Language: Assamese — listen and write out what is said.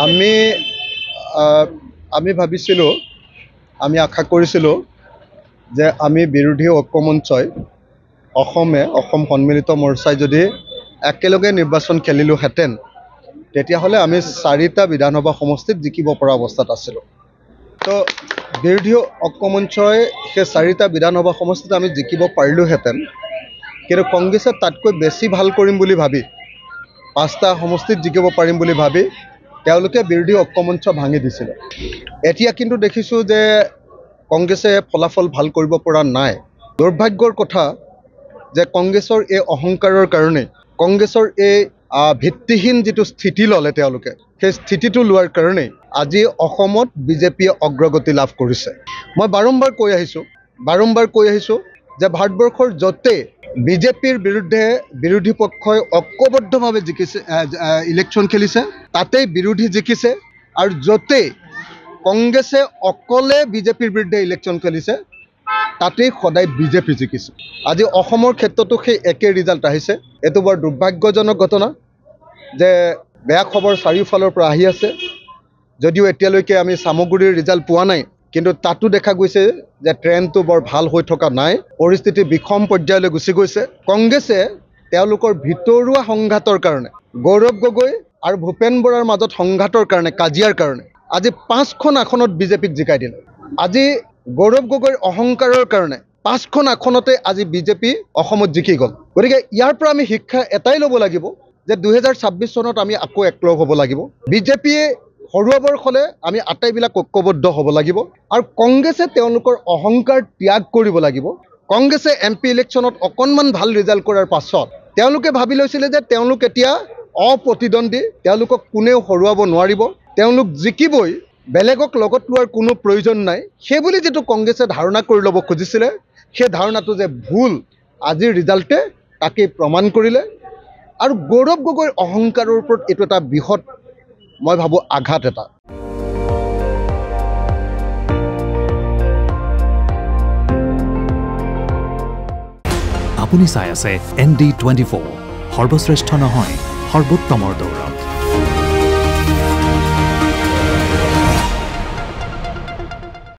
আমি আমি ভাবিছিলোঁ, আমি আশা কৰিছিলোঁ যে আমি বিৰোধী ঐক্যমঞ্চই অসম সন্মিলিত মৰ্চাই যদি একেলগে নিৰ্বাচন খেলিলোহেঁতেন তেতিয়াহ'লে আমি 4টা বিধানসভা সমষ্টিত জিকিব পৰা অৱস্থাত আছিলোঁ। তো বিৰোধী ঐক্যমঞ্চই সেই 4টা বিধানসভা সমষ্টিত আমি জিকিব পাৰিলোহেঁতেন, কিন্তু কংগ্ৰেছে তাতকৈ বেছি ভাল কৰিম বুলি ভাবি 5টা সমষ্টিত জিকিব পাৰিম বুলি ভাবি তেওঁলোকে বিৰোধী ঐক্যমঞ্চ ভাঙি দিছিলে। এতিয়া কিন্তু দেখিছোঁ যে কংগ্ৰেছে ফলাফল ভাল কৰিব পৰা নাই। দুৰ্ভাগ্যৰ কথা যে কংগ্ৰেছৰ এই অহংকাৰৰ কাৰণে, কংগ্ৰেছৰ এই ভিত্তিহীন যিটো স্থিতি ল'লে তেওঁলোকে, সেই স্থিতিটো লোৱাৰ কাৰণে আজি অসমত বিজেপিয়ে অগ্ৰগতি লাভ কৰিছে। মই বাৰম্বাৰ কৈ আহিছোঁ যে ভাৰতবৰ্ষৰ য'তেই বিজেপিৰ বিৰুদ্ধে বিৰোধী পক্ষই ঐক্যবদ্ধভাৱে জিকিছে, ইলেকশ্যন খেলিছে, তাতেই বিৰোধী জিকিছে, আৰু য'তেই কংগ্ৰেছে অকলে বিজেপিৰ বিৰুদ্ধে ইলেকশ্যন খেলিছে তাতেই সদায় বিজেপি জিকিছে। আজি অসমৰ ক্ষেত্ৰতো সেই একে ৰিজাল্ট আহিছে। এইটো বৰ দুৰ্ভাগ্যজনক ঘটনা যে বেয়া খবৰ চাৰিওফালৰ পৰা আহি আছে। যদিও এতিয়ালৈকে আমি চামগুৰিৰ ৰিজাল্ট পোৱা নাই, কিন্তু তাতো দেখা গৈছে যে ট্ৰেণ্ডটো বৰ ভাল হৈ থকা নাই, পৰিস্থিতি বিষম পৰ্যায়লৈ গুচি গৈছে। কংগ্ৰেছে তেওঁলোকৰ ভিতৰুৱা সংঘাতৰ কাৰণে, গৌৰৱ গগৈ আৰু ভূপেন বৰাৰ মাজত সংঘাতৰ কাৰণে, কাজিয়াৰ কাৰণে আজি 5খন আসনত বিজেপিক জিকাই দিলে। আজি গৌৰৱ গগৈৰ অহংকাৰৰ কাৰণে 5খন আসনতে আজি বিজেপি অসমত জিকি গ'ল। গতিকে ইয়াৰ পৰা আমি শিক্ষা এটাই ল'ব লাগিব যে 2026 চনত আমি আকৌ একলগ হ'ব লাগিব। বিজেপিয়ে হৰুৱাবৰ হ'লে আমি আটাইবিলাক ঐক্যবদ্ধ হ'ব লাগিব, আৰু কংগ্ৰেছে তেওঁলোকৰ অহংকাৰ ত্যাগ কৰিব লাগিব। কংগ্ৰেছে MP ইলেকশ্যনত অকণমান ভাল ৰিজাল্ট কৰাৰ পাছত তেওঁলোকে ভাবি লৈছিলে যে তেওঁলোক এতিয়া অপ্ৰতিদ্বন্দ্বী, তেওঁলোকক কোনেও হৰুৱাব নোৱাৰিব, তেওঁলোক জিকিবই, বেলেগক লগত লোৱাৰ কোনো প্ৰয়োজন নাই। সেইবুলি যিটো কংগ্ৰেছে ধাৰণা কৰি ল'ব খুজিছিলে, সেই ধাৰণাটো যে ভুল, আজিৰ ৰিজাল্টে তাকেই প্ৰমাণ কৰিলে। আৰু গৌৰৱ গগৈৰ অহংকাৰৰ ওপৰত এইটো এটা বৃহৎ, মই ভাবোঁ, আঘাত এটা। আপুনি চাই আছে ND24, সৰ্বশ্ৰেষ্ঠ নহয়, সৰ্বোত্তমৰ দৌৰ।